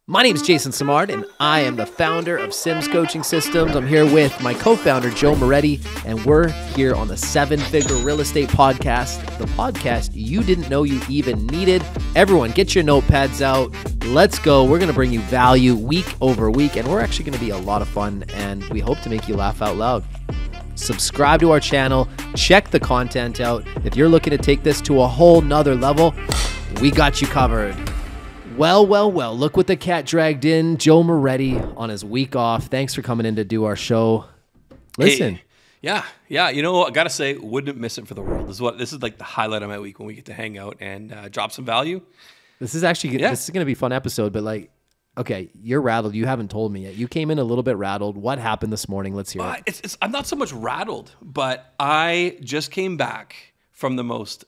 My name is Jason Simard, and I am the founder of Sims Coaching Systems. I'm here with my co-founder, Joe Moretti, and we're here on the 7-Figure Real Estate Podcast, the podcast you didn't know you even needed. Everyone, get your notepads out. Let's go. We're going to bring you value week over week, and we're actually going to be a lot of fun, and we hope to make you laugh out loud. Subscribe to our channel. Check the content out. If you're looking to take this to a whole nother level, we got you covered. Well, look what the cat dragged in. Joe Moretti on his week off. Thanks for coming in to do our show. Listen. Hey, yeah. You know, I got to say, wouldn't miss it for the world. This is like the highlight of my week when we get to hang out and drop some value. This is actually, this is going to be a fun episode, but like, okay, you're rattled. You haven't told me yet. You came in a little bit rattled. What happened this morning? Let's hear it. I'm not so much rattled, but I just came back from the most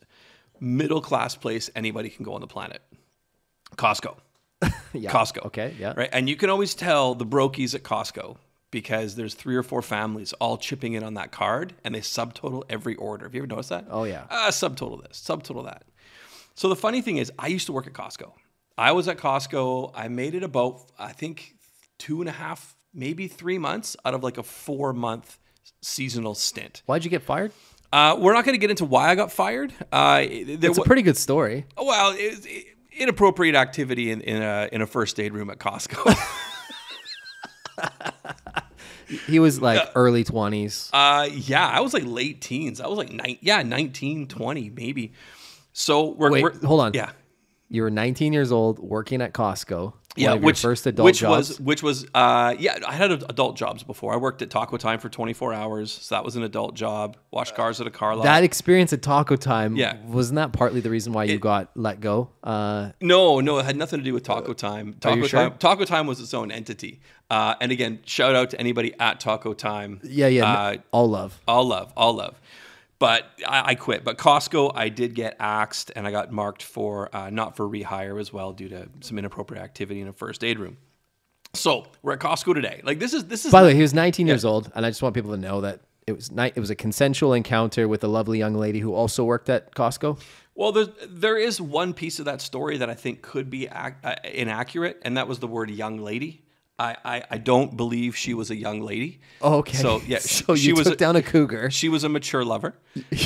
middle-class place anybody can go on the planet. Costco. Yeah. Costco. Okay, yeah. Right. And you can always tell the brokies at Costco because there's 3 or 4 families all chipping in on that card and they subtotal every order. Have you ever noticed that? Oh, yeah. Subtotal this, subtotal that. So the funny thing is, I used to work at Costco. I was at Costco. I made it about, I think, 2.5, maybe 3 months out of like a 4-month seasonal stint. Why'd you get fired? We're not going to get into why I got fired. It's a pretty good story. Well, inappropriate activity in a first aid room at Costco. He was like early 20s. Yeah, I was like late teens. I was like 19, 20 maybe. So hold on. Yeah. You were 19 years old working at Costco. Yeah, your first adult jobs. I had adult jobs before. I worked at Taco Time for 24 hours, so that was an adult job. Washed cars at a car lot. That experience at Taco Time, yeah. Wasn't that partly the reason why you got let go? No, it had nothing to do with Taco Time. Taco Time was its own entity. And again, shout out to anybody at Taco Time. Yeah. All love. But I quit. But Costco, I did get axed, and I got marked for not for rehire as well due to some inappropriate activity in a first aid room. So we're at Costco today. Like this is. By the way, he was 19 years old, and I just want people to know that it was a consensual encounter with a lovely young lady who also worked at Costco. Well, there is one piece of that story that I think could be inaccurate, and that was the word young lady. I don't believe she was a young lady. Oh, okay. So yeah, so you took down a cougar. She was a mature lover,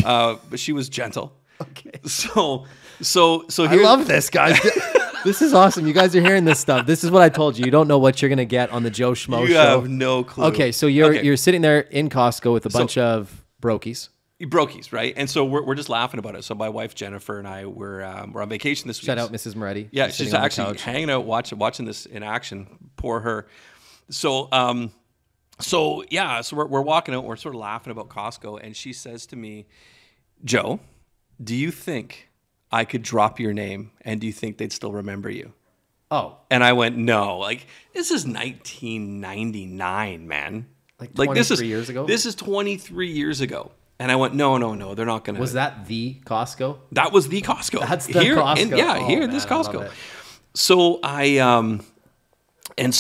but she was gentle. Okay. So I love this, guys. This is awesome. You guys are hearing this stuff. This is what I told you. You don't know what you're gonna get on the Joe Schmo Show. You have no clue. Okay, so you're sitting there in Costco with a bunch of brokies. Brokies, right? And so we're just laughing about it. So my wife Jennifer and I we're on vacation this week. Shout out Mrs. Moretti. Yeah, she's actually hanging out watching this in action. Poor her. So we're walking out. We're sort of laughing about Costco, and she says to me, "Joe, do you think I could drop your name, and do you think they'd still remember you?" Oh, and I went, "No, like this is 1999, man. Like 23 years ago. This is 23 years ago." And I went, no, they're not going to. Was that the Costco? That was the Costco. That's the Costco. This Costco. So is it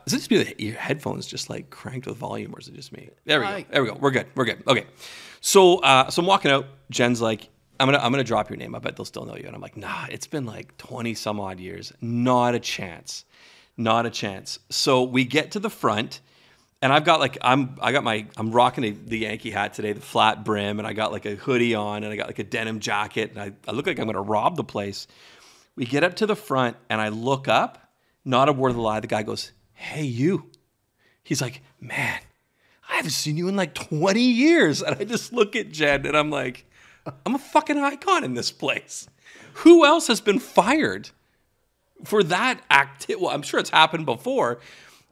just me that your headphones just like cranked with volume, or is it just me? There we go. We're good. Okay. So I'm walking out. Jen's like, I'm gonna drop your name. I bet they'll still know you. And I'm like, nah, it's been like 20 some odd years. Not a chance. So we get to the front. And I've got like I'm rocking the Yankee hat today, the flat brim, and I got like a hoodie on, and I got like a denim jacket, and I look like I'm gonna rob the place. We get up to the front, and I look up, not a word of a lie. The guy goes, "Hey, you." He's like, "Man, I haven't seen you in like 20 years." And I just look at Jen, and I'm like, I'm a fucking icon in this place. Who else has been fired for that Well, I'm sure it's happened before.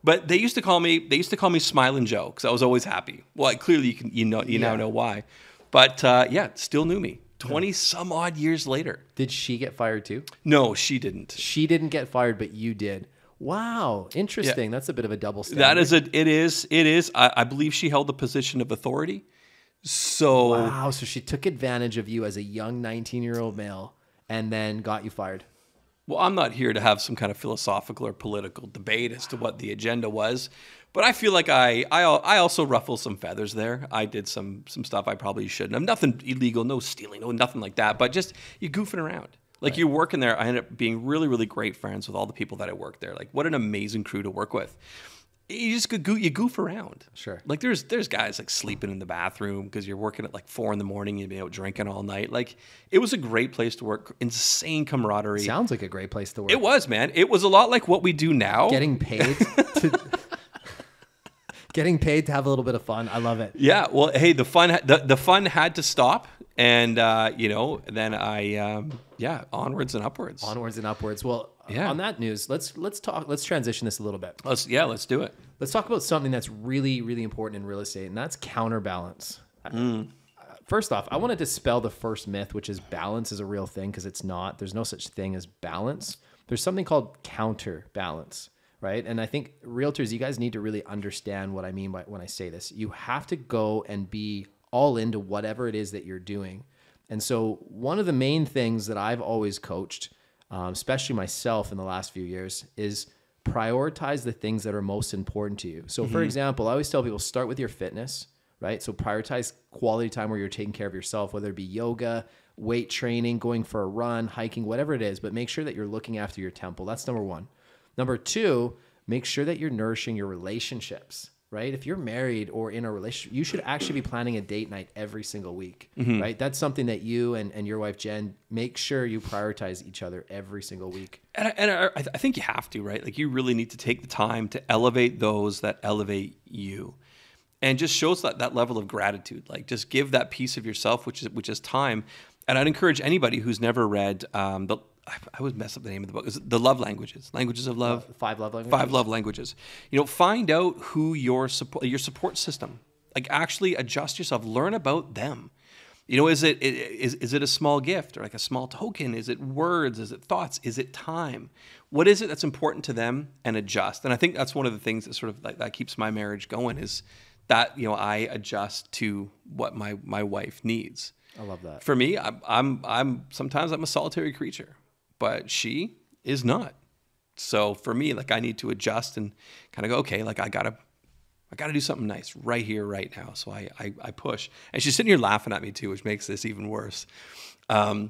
But they used to call me Smiling Joe because I was always happy. Well, clearly you now know why. But still knew me 20 some odd years later. Did she get fired too? No, she didn't. She didn't get fired, but you did. Wow, interesting. Yeah. That's a bit of a double standard. It is. I believe she held a position of authority. So wow, so she took advantage of you as a young 19-year-old male and then got you fired. Well, I'm not here to have some kind of philosophical or political debate as to what the agenda was, but I feel like I also ruffle some feathers there. I did some stuff I probably shouldn't have. Nothing illegal, no stealing, no nothing like that, but just you goofing around. Like you're working there. I ended up being really, really great friends with all the people that I worked there. Like what an amazing crew to work with. You just you goof around. Sure. Like there's guys like sleeping in the bathroom because you're working at like 4 a.m. and you'd be out drinking all night. Like it was a great place to work. Insane camaraderie. Sounds like a great place to work. It was, man. It was a lot like what we do now. Getting paid to have a little bit of fun. I love it. Yeah. Well, hey, the fun had to stop, and then I onwards and upwards. Onwards and upwards. Well, on that news, let's transition this a little bit. Let's do it. Let's talk about something that's really, really important in real estate, and that's counterbalance. First off, I want to dispel the first myth, which is balance is a real thing, because it's not. There's no such thing as balance. There's something called counterbalance, right? And I think realtors, you guys need to really understand what I mean by when I say this. You have to go and be all into whatever it is that you're doing. And so one of the main things that I've always coached, especially myself in the last few years, is prioritize the things that are most important to you. So for example, I always tell people, start with your fitness, right? So prioritize quality time where you're taking care of yourself, whether it be yoga, weight training, going for a run, hiking, whatever it is, but make sure that you're looking after your temple. That's number one. Number two, make sure that you're nourishing your relationships, right? If you're married or in a relationship, you should actually be planning a date night every single week, right? That's something that you and your wife, Jen, make sure you prioritize each other every single week. And I think you have to, right? Like you really need to take the time to elevate those that elevate you. And just shows that level of gratitude. Like just give that piece of yourself, which is time. And I'd encourage anybody who's never read I always mess up the name of the book. Is it The Love Languages, Languages of Love? 5 Love Languages. 5 Love Languages. Find out who your support system. Like actually adjust yourself. Learn about them. Is it a small gift or like a small token? Is it words? Is it thoughts? Is it time? What is it that's important to them? And adjust. And I think that's one of the things that sort of that keeps my marriage going is that I adjust to what my wife needs. I love that. For me, I'm sometimes I'm a solitary creature, but she is not. So for me, like I need to adjust and kind of go, okay, like I gotta do something nice right here, right now. So I push, and she's sitting here laughing at me too, which makes this even worse. I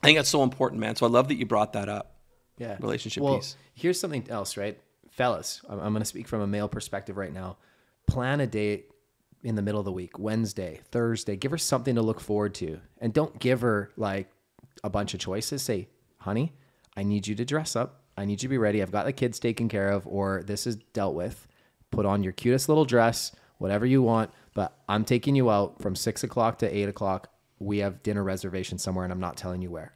think that's so important, man. So I love that you brought that up. Yeah, relationship well, piece. Here's something else, right, fellas? I'm going to speak from a male perspective right now. Plan a date in the middle of the week, Wednesday, Thursday. Give her something to look forward to. And don't give her like a bunch of choices. Say, honey, I need you to dress up. I need you to be ready. I've got the kids taken care of, or this is dealt with. Put on your cutest little dress, whatever you want. But I'm taking you out from 6 o'clock to 8 o'clock. We have dinner reservation somewhere, and I'm not telling you where.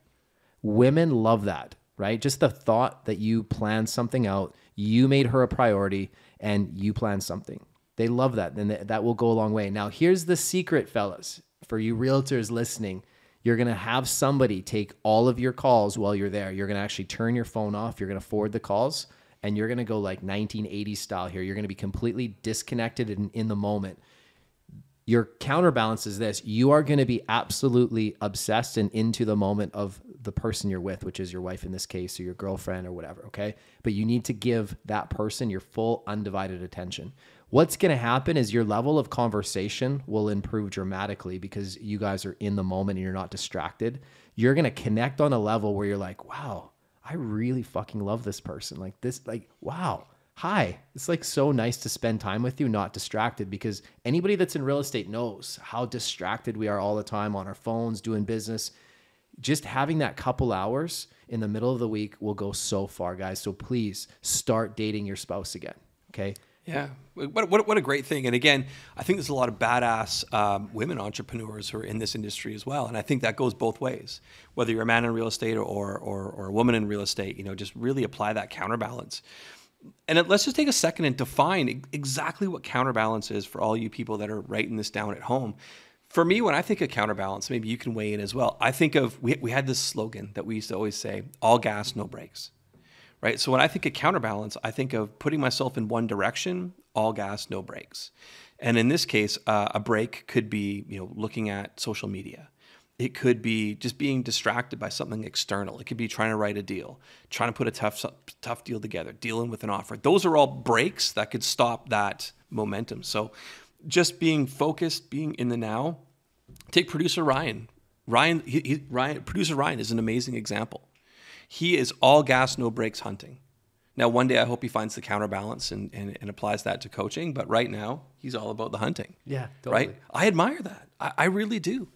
Women love that, right? Just the thought that you planned something out, you made her a priority, and you planned something. They love that. And that will go a long way. Now, here's the secret, fellas. For you realtors listening, you're going to have somebody take all of your calls while you're there. You're going to actually turn your phone off. You're going to forward the calls, and you're going to go like 1980s style here. You're going to be completely disconnected and in the moment. Your counterbalance is this. You are going to be absolutely obsessed and into the moment of the person you're with, which is your wife in this case, or your girlfriend or whatever, okay? But you need to give that person your full undivided attention. What's going to happen is your level of conversation will improve dramatically because you guys are in the moment and you're not distracted. You're going to connect on a level where you're like, wow, I really fucking love this person. Like this, like, wow. Hi, it's like so nice to spend time with you, not distracted, because anybody that's in real estate knows how distracted we are all the time on our phones, doing business. Just having that couple hours in the middle of the week will go so far, guys. So please start dating your spouse again. Okay. Yeah. What a great thing. And again, I think there's a lot of badass women entrepreneurs who are in this industry as well. And I think that goes both ways, whether you're a man in real estate or a woman in real estate, just really apply that counterbalance. And let's just take a second and define exactly what counterbalance is for all you people that are writing this down at home. For me, when I think of counterbalance, maybe you can weigh in as well. I think of, we had this slogan that we used to always say, all gas, no brakes, right? So when I think of counterbalance, I think of putting myself in one direction, all gas, no brakes. And in this case, a brake could be, looking at social media. It could be just being distracted by something external. It could be trying to write a deal, trying to put a tough deal together, dealing with an offer. Those are all breaks that could stop that momentum. So just being focused, being in the now. Take producer Ryan. Producer Ryan is an amazing example. He is all gas, no brakes hunting. Now, one day I hope he finds the counterbalance and applies that to coaching. But right now, he's all about the hunting. Yeah, totally. Right? I admire that. I really do.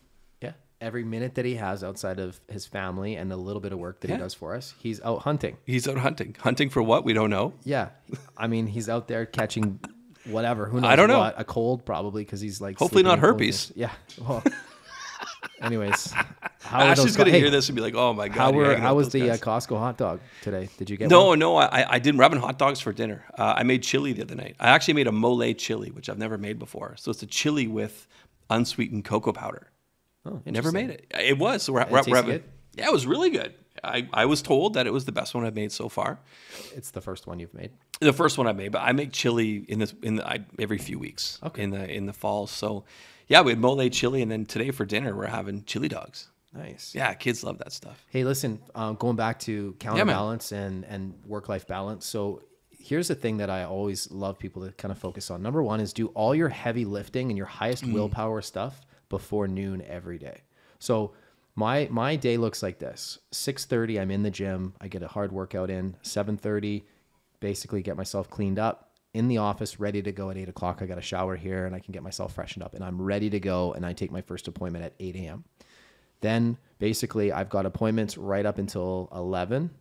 Yeah. Every minute that he has outside of his family and a little bit of work that he does for us, he's out hunting. He's out hunting. Hunting for what? We don't know. Yeah. I mean, he's out there catching whatever. Who knows? I don't know. What? A cold, probably, because he's like... Hopefully not sleeping in herpes. Yeah. Well, anyways. Ash is going to hear this and be like, oh my God. How was the Costco hot dog today? Did you get one? No. I didn't. We're having hot dogs for dinner. I made chili the other night. I actually made a mole chili, which I've never made before. So it's a chili with unsweetened cocoa powder. Oh, never made it. It was. So we're tasted having, good? Yeah, it was really good. I was told that it was the best one I've made so far. It's the first one you've made. The first one I made, but I make chili every few weeks in the fall. So yeah, we had mole chili, and then today for dinner we're having chili dogs. Nice. Yeah, kids love that stuff. Hey, listen, going back to counterbalance and work-life balance. So here's the thing that I always love people to kind of focus on. Number one is do all your heavy lifting and your highest willpower stuff before noon every day. So my day looks like this. 6:30, I'm in the gym. I get a hard workout in. 7:30, basically get myself cleaned up. In the office, ready to go at 8 o'clock. I got a shower here and I can get myself freshened up and I'm ready to go. And I take my first appointment at 8 a.m. Then basically I've got appointments right up until 11.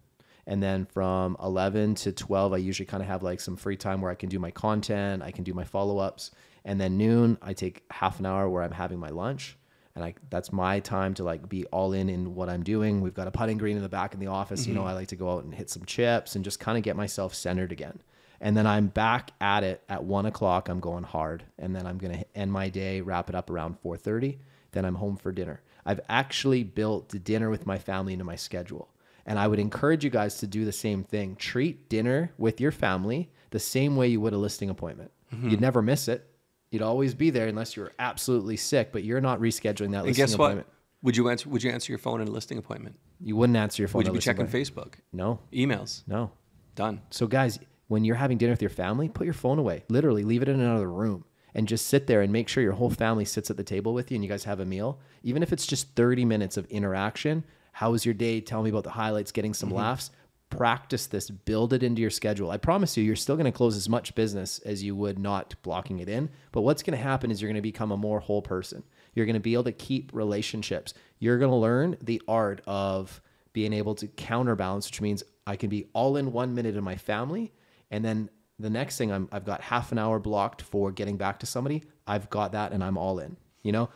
And then from 11 to 12, I usually kind of have like some free time where I can do my content. I can do my follow-ups. And then noon, I take half an hour where I'm having my lunch. And that's my time to like be all in what I'm doing. We've got a putting green in the back in the office. You know, I like to go out and hit some chips and just kind of get myself centered again. And then I'm back at it at 1 o'clock. I'm going hard. And then I'm going to end my day, wrap it up around 4:30. Then I'm home for dinner. I've actually built the dinner with my family into my schedule. And I would encourage you guys to do the same thing. Treat dinner with your family the same way you would a listing appointment. You'd never miss it. You'd always be there unless you're absolutely sick, but you're not rescheduling that listing appointment. Would you answer your phone in a listing appointment? You wouldn't answer your phone. Would you be checking Facebook? No. Emails? No. Done. So guys, when you're having dinner with your family, put your phone away. Literally leave it in another room and just sit there and make sure your whole family sits at the table with you and you guys have a meal. Even if it's just 30 minutes of interaction. How was your day? Tell me about the highlights, getting some laughs. Practice this, build it into your schedule. I promise you, you're still going to close as much business as you would not blocking it in. But what's going to happen is you're going to become a more whole person. You're going to be able to keep relationships. You're going to learn the art of being able to counterbalance, which means I can be all in 1 minute in my family. And then the next thing I've got half an hour blocked for getting back to somebody. I've got that and I'm all in, you know?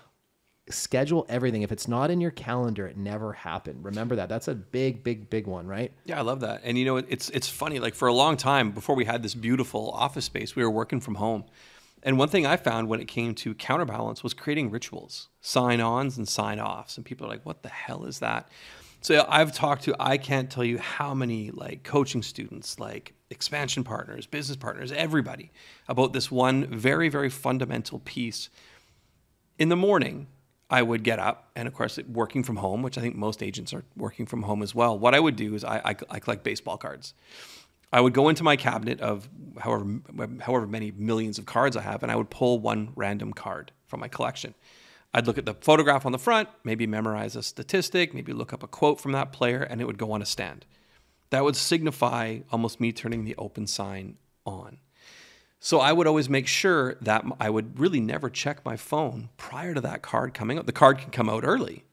Schedule everything. If it's not in your calendar, it never happened. Remember that. That's a big, big, big one, right? Yeah, I love that. And you know, it's funny. Like for a long time before we had this beautiful office space, we were working from home. And one thing I found when it came to counterbalance was creating rituals, sign-ons and sign-offs. And people are like, what the hell is that? So I've talked to, I can't tell you how many like coaching students, like expansion partners, business partners, everybody about this one very, very fundamental piece. In the morning, I would get up, and of course, working from home, which I think most agents are working from home as well. What I would do is I collect baseball cards. I would go into my cabinet of however many millions of cards I have, and I would pull one random card from my collection. I'd look at the photograph on the front, maybe memorize a statistic, maybe look up a quote from that player, and it would go on a stand. That would signify almost me turning the open sign on. So I would always make sure that I would really never check my phone prior to that card coming out. The card can come out early,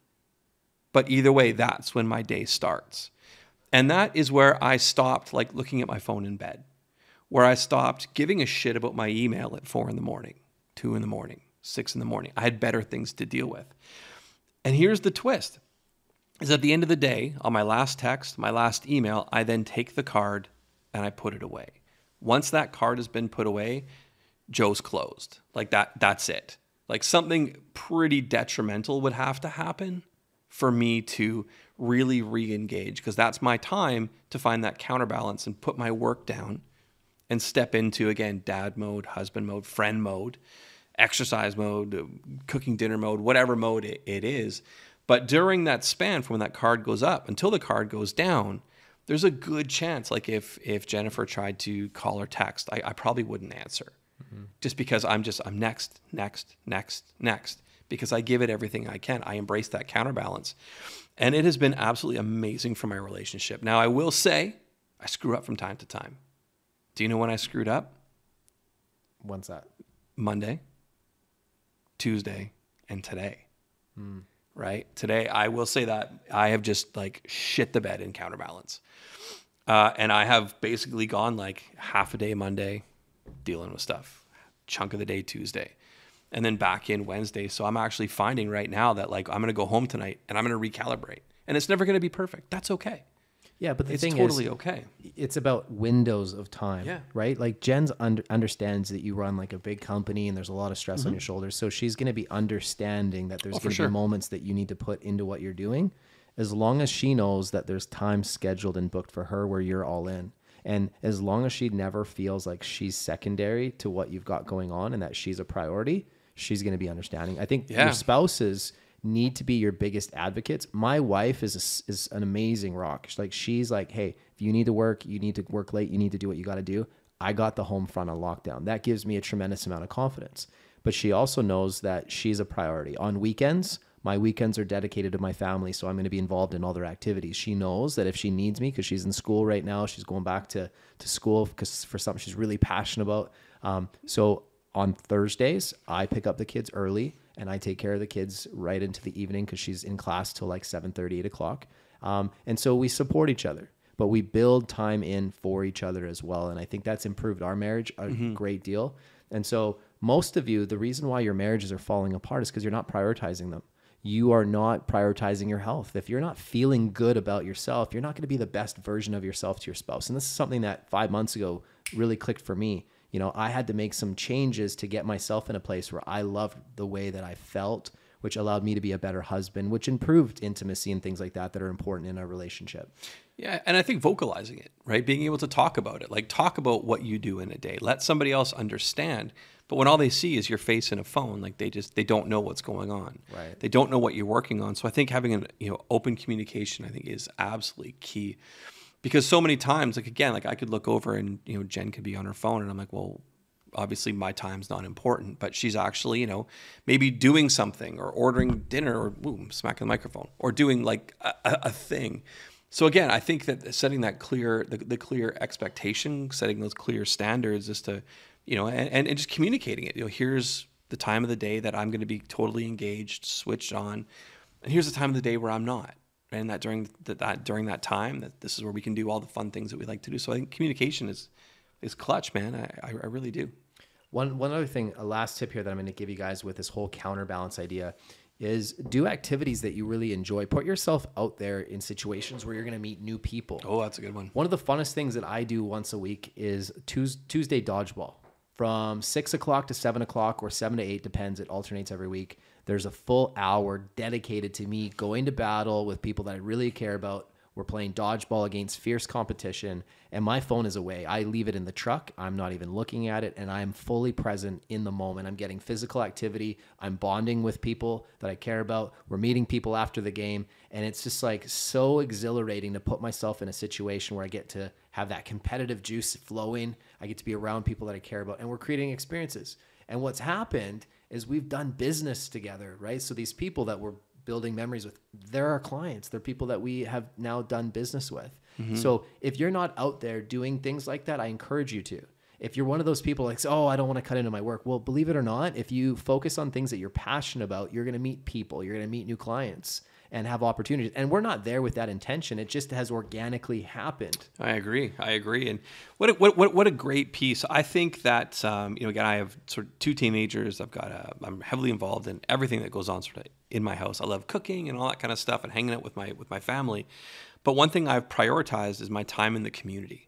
but either way, that's when my day starts. And that is where I stopped like looking at my phone in bed, where I stopped giving a shit about my email at 4 in the morning, 2 in the morning, 6 in the morning. I had better things to deal with. And here's the twist, is at the end of the day, on my last text, my last email, I then take the card and I put it away. Once that card has been put away, Joe's closed. Like that's it. Like something pretty detrimental would have to happen for me to really re-engage, because that's my time to find that counterbalance and put my work down and step into, again, dad mode, husband mode, friend mode, exercise mode, cooking dinner mode, whatever mode it is. But during that span from when that card goes up until the card goes down, there's a good chance, like if Jennifer tried to call or text, I probably wouldn't answer, just because I'm next, because I give it everything I can. I embrace that counterbalance. And it has been absolutely amazing for my relationship. Now, I will say I screw up from time to time. Do you know when I screwed up? When's that? Monday, Tuesday, and today. Right? Today, I will say that I have just like shit the bed in counterbalance. And I have basically gone like half a day Monday dealing with stuff, chunk of the day Tuesday, and then back in Wednesday. So I'm actually finding right now that like I'm going to go home tonight and I'm going to recalibrate. And it's never going to be perfect. That's okay. Yeah, but the thing totally is, okay. It's about windows of time, right? Like Jen's understands that you run like a big company and there's a lot of stress on your shoulders. So she's going to be understanding that there's going to be moments that you need to put into what you're doing, as long as she knows that there's time scheduled and booked for her where you're all in. And as long as she never feels like she's secondary to what you've got going on and that she's a priority, she's going to be understanding. I think your spouses need to be your biggest advocates. My wife is an amazing rock. She's like, hey, if you need to work late, you need to do what you got to do. I got the home front on lockdown. That gives me a tremendous amount of confidence. But she also knows that she's a priority. On weekends, my weekends are dedicated to my family, so I'm going to be involved in all their activities. She knows that if she needs me, because she's in school right now, she's going back to school because for something she's really passionate about. So on Thursdays, I pick up the kids early and I take care of the kids right into the evening because she's in class till like 7:30, 8 o'clock. And so we support each other, but we build time in for each other as well. And I think that's improved our marriage a great deal. And so most of you, the reason why your marriages are falling apart is because you're not prioritizing them. You are not prioritizing your health. If you're not feeling good about yourself, you're not going to be the best version of yourself to your spouse. And this is something that 5 months ago really clicked for me. You know, I had to make some changes to get myself in a place where I loved the way that I felt, which allowed me to be a better husband, which improved intimacy and things like that that are important in a relationship. Yeah, and I think vocalizing it, right? Being able to talk about it, like talk about what you do in a day. Let somebody else understand. But when all they see is your face in a phone, like they don't know what's going on. Right. They don't know what you're working on. So I think having an open communication, I think, is absolutely key. Because so many times, like again, like I could look over and Jen could be on her phone, and I'm like, well, obviously my time's not important, but she's actually maybe doing something or ordering dinner or boom, smacking the microphone or doing like a thing. So again, I think that setting that clear, the clear expectation, setting those clear standards is to, and just communicating it. Here's the time of the day that I'm going to be totally engaged, switched on, and here's the time of the day where I'm not. And that during that time, that this is where we can do all the fun things that we like to do. So I think communication is clutch, man. I really do. One other thing, a last tip here that I'm going to give you guys with this whole counterbalance idea is do activities that you really enjoy. Put yourself out there in situations where you're going to meet new people. Oh, that's a good one. One of the funnest things that I do once a week is Tuesday dodgeball. From 6 o'clock to 7 o'clock or 7 to 8, depends. It alternates every week. There's a full hour dedicated to me going to battle with people that I really care about. We're playing dodgeball against fierce competition, and my phone is away. I leave it in the truck. I'm not even looking at it, and I'm fully present in the moment. I'm getting physical activity. I'm bonding with people that I care about. We're meeting people after the game, and it's just like so exhilarating to put myself in a situation where I get to have that competitive juice flowing. I get to be around people that I care about, and we're creating experiences. And what's happened is we've done business together, right? So these people that we're building memories with, they're our clients. They're people that we have now done business with. Mm-hmm. So if you're not out there doing things like that, I encourage you to. If you're one of those people like, oh, I don't want to cut into my work. Well, believe it or not, if you focus on things that you're passionate about, you're going to meet people, you're going to meet new clients and have opportunities. And we're not there with that intention. It just has organically happened. I agree. And what a great piece. I think that, again, I have sort of 2 teenagers. I'm heavily involved in everything that goes on sort of in my house. I love cooking and all that kind of stuff and hanging out with my family. But one thing I've prioritized is my time in the community.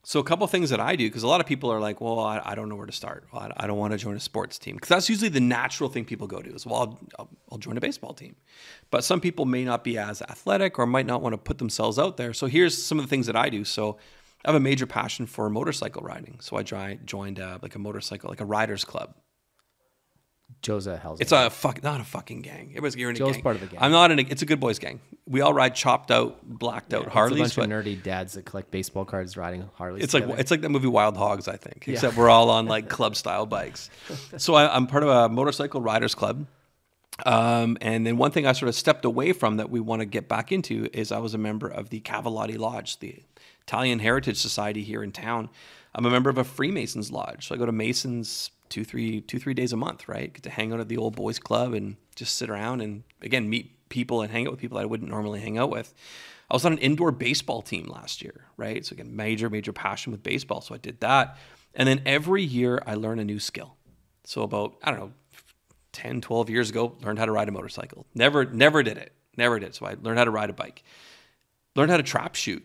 So a couple of things that I do, because a lot of people are like, well, I don't know where to start. Well, I don't want to join a sports team. Because that's usually the natural thing people go to is, well, I'll join a baseball team. But some people may not be as athletic or might not want to put themselves out there. So here's some of the things that I do. So I have a major passion for motorcycle riding. So I joined like a riders club. Joe's a hell's. It's not a fucking gang. Everybody's in a gang. Joe's part of the gang. I'm not in a. It's a good boys gang. We all ride chopped out, blacked out Harleys. It's a bunch of nerdy dads that collect baseball cards riding Harleys. It's like that movie Wild Hogs, I think. Except we're all on like club style bikes. So I'm part of a motorcycle riders club, And then one thing I sort of stepped away from that we want to get back into is I was a member of the Cavallati Lodge, the Italian Heritage Society here in town. I'm a member of a Freemasons Lodge. So I go to Masons two, three days a month, right? Get to hang out at the old boys club and just sit around and, again, meet people and hang out with people that I wouldn't normally hang out with. I was on an indoor baseball team last year, right? So again, major passion with baseball. So I did that. And then every year I learn a new skill. So about, I don't know, 10, 12 years ago, learned how to ride a motorcycle. Never did it. So I learned how to ride a bike. Learned how to trap shoot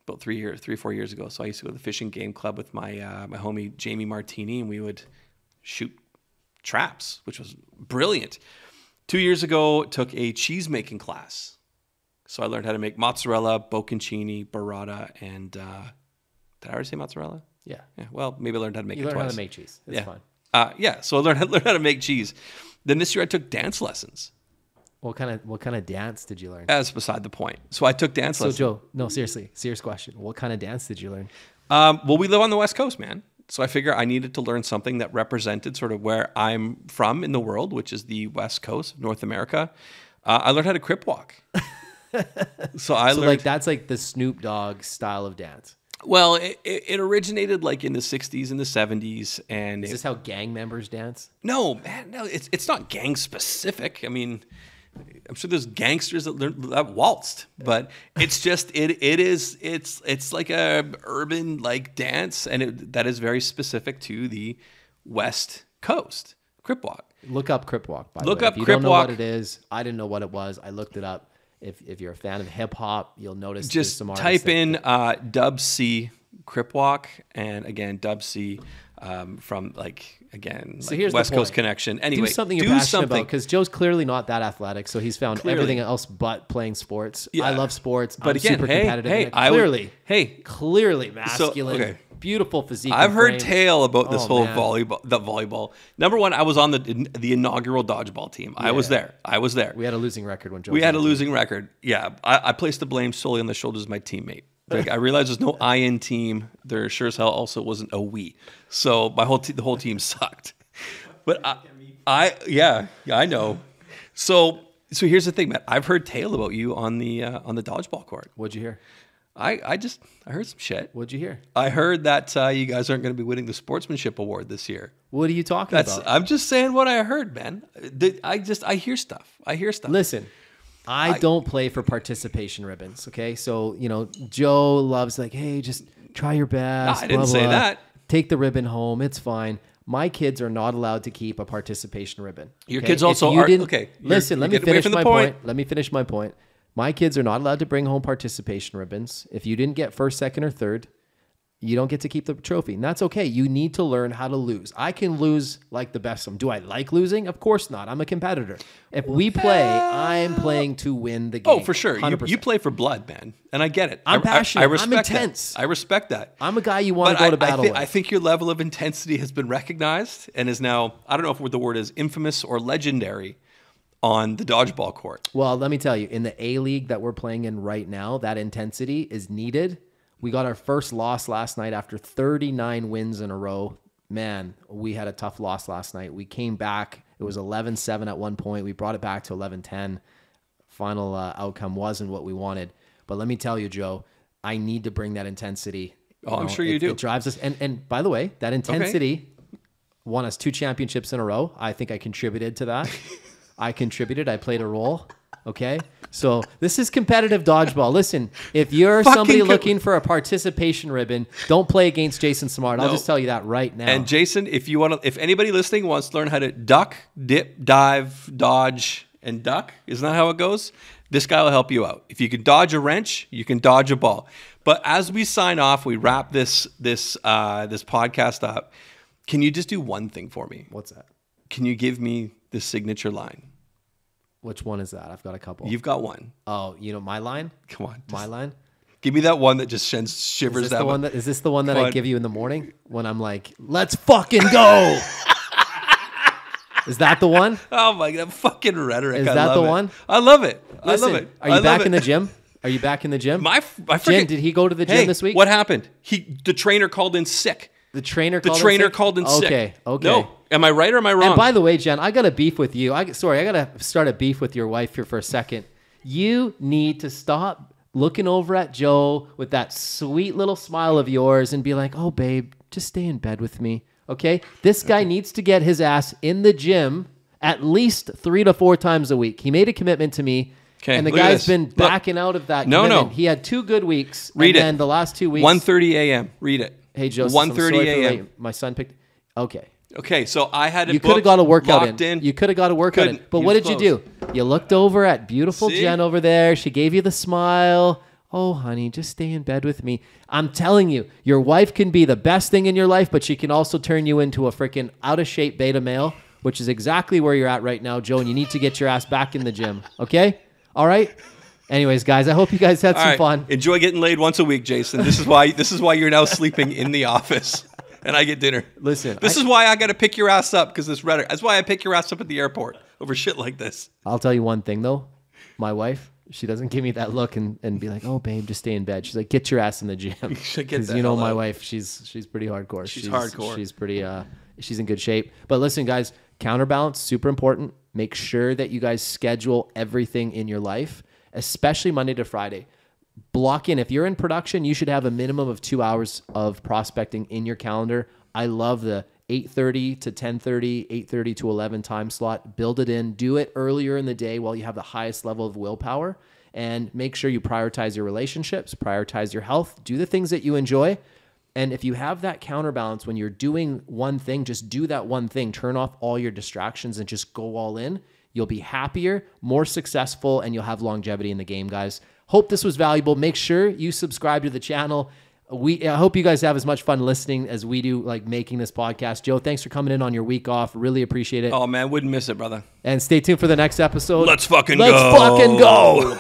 about 3 or 4 years ago. So I used to go to the fishing game club with my my homie Jamie Martini, and we would shoot traps, which was brilliant. 2 years ago, took a cheese making class. So I learned how to make mozzarella, bocconcini, burrata, and did I already say mozzarella? Yeah. Well, maybe I learned how to make it twice. You learned how to make cheese. It's fine. So I learned how to make cheese. Then this year I took dance lessons. What kind of dance did you learn? That's beside the point. So I took dance lessons. So Joe, no, seriously, serious question. What kind of dance did you learn? Well, we live on the West Coast, man. So I figure I needed to learn something that represented sort of where I'm from in the world, which is the West Coast of North America. I learned how to crip walk. So learned, like that's like the Snoop Dogg style of dance. Well, it originated like in the 60s and the 70s. And is this how gang members dance? No, man, no, it's not gang specific. I mean, I'm sure there's gangsters that waltzed, but it's just, it's like a urban like dance. And that is very specific to the West Coast. Crip walk. Look up crip walk, by the way. Look up if you crip don't know walk. what it is, I didn't know what it was. I looked it up. If you're a fan of hip hop, you'll notice. Just some type in Dub C crip walk, and again Dub C from So here's West the Coast point. connection. Anyway, do something you're passionate about, because Joe's clearly not that athletic, so he's found everything else but playing sports. Yeah. I love sports. But I'm again, super competitive. Clearly, clearly masculine. Beautiful physique. I've heard tale about this whole volleyball. Number one, I was on the inaugural dodgeball team. Yeah. I was there. We had a losing record when Joe. We had a losing record. Yeah, I placed the blame solely on the shoulders of my teammate. Like, I realized there's no I in team. There sure as hell also wasn't a we. So the whole team sucked. But I know. So here's the thing, Matt. I've heard tale about you on the dodgeball court. What'd you hear? I heard some shit. What'd you hear? I heard that you guys aren't going to be winning the sportsmanship award this year. What are you talking about? I'm just saying what I heard, man. I hear stuff. Listen, I don't play for participation ribbons. Okay, so Joe loves hey, just try your best. No, I didn't say that. Take the ribbon home. It's fine. My kids are not allowed to keep a participation ribbon. Your kids also are. Okay. Listen, let me finish my point. Let me finish my point. My kids are not allowed to bring home participation ribbons. If you didn't get first, second, or third, you don't get to keep the trophy. And that's okay. You need to learn how to lose. I can lose like the best of them. Do I like losing? Of course not. I'm a competitor. If we play, I'm playing to win the game. Oh, for sure. You play for blood, man. And I get it. I'm passionate. I respect I'm intense. I respect that. I'm a guy you want to go to battle with. I think your level of intensity has been recognized and is now, I don't know if the word is infamous or legendary, on the dodgeball court. Well, let me tell you, in the A-League that we're playing in right now, that intensity is needed. We got our first loss last night after 39 wins in a row. Man, we had a tough loss last night. We came back. It was 11-7 at one point. We brought it back to 11-10. Final outcome wasn't what we wanted. But let me tell you, Joe, I need to bring that intensity. Oh, I'm sure you do. It drives us. And by the way, that intensity won us 2 championships in a row. I think I contributed to that. I played a role. Okay. So this is competitive dodgeball. Listen, if you're somebody looking for a participation ribbon, don't play against Jason Simard. No. I'll just tell you that right now. And Jason, if anybody listening wants to learn how to duck, dip, dive, dodge, and duck, isn't that how it goes? This guy will help you out. If you can dodge a wrench, you can dodge a ball. But as we sign off, we wrap this podcast up. Can you just do one thing for me? What's that? Can you give me the signature line? Which one is that? I've got a couple. You've got one. Oh, my line? Come on. My line? Give me that one that just sends shivers down. Is this the one that I give you in the morning when I'm like, let's fucking go? Is that the one? Oh my God, fucking rhetoric. Is that the one? I love it. Listen, I love it. Are you back in the gym? Are you back in the gym? Jen, did he go to the gym this week? What happened? The trainer called in sick. The trainer called in sick? Okay. No, Am I right or am I wrong? And by the way, Jen, I got a beef with you. I got to start a beef with your wife here for a second. You need to stop looking over at Joe with that sweet little smile of yours and be like, oh, babe, just stay in bed with me, okay? This guy needs to get his ass in the gym at least 3 to 4 times a week. He made a commitment to me, and the guy's been backing out of that commitment. No. He had 2 good weeks, Read it. And then the last 2 weeks... 1:30 a.m. Read it. Hey, Joseph, 1:30 a.m. My son picked... Okay. Okay, so I had it. You could have got a workout locked in. You could have got a workout in. But what did you do? You looked over at beautiful Jen over there. She gave you the smile. Oh, honey, just stay in bed with me. I'm telling you, your wife can be the best thing in your life, but she can also turn you into a freaking out-of-shape beta male, which is exactly where you're at right now, Joe, and you need to get your ass back in the gym, okay? All right? Anyways, guys, I hope you guys had some fun. Enjoy getting laid once a week, Jason. This is why you're now sleeping in the office. And I get dinner. Listen. This is why I got to pick your ass up, because this rhetoric. That's why I pick your ass up at the airport over shit like this. I'll tell you one thing, though. My wife, she doesn't give me that look and be like, oh, babe, just stay in bed. She's like, get your ass in the gym. Because you know my wife, she's pretty hardcore. She's hardcore. She's pretty, she's in good shape. But listen, guys, counterbalance, super important. Make sure that you guys schedule everything in your life, especially Monday to Friday. Block in. If you're in production, you should have a minimum of 2 hours of prospecting in your calendar. I love the 8:30 to 10:30, 8:30 to 11 time slot. Build it in. Do it earlier in the day while you have the highest level of willpower. And make sure you prioritize your relationships, prioritize your health, do the things that you enjoy. And if you have that counterbalance when you're doing one thing, just do that one thing. Turn off all your distractions and just go all in. You'll be happier, more successful, and you'll have longevity in the game, guys. Hope this was valuable. Make sure you subscribe to the channel. I hope you guys have as much fun listening as we do, like making this podcast. Joe, thanks for coming in on your week off. Really appreciate it. Oh, man, wouldn't miss it, brother. And stay tuned for the next episode. Let's fucking go.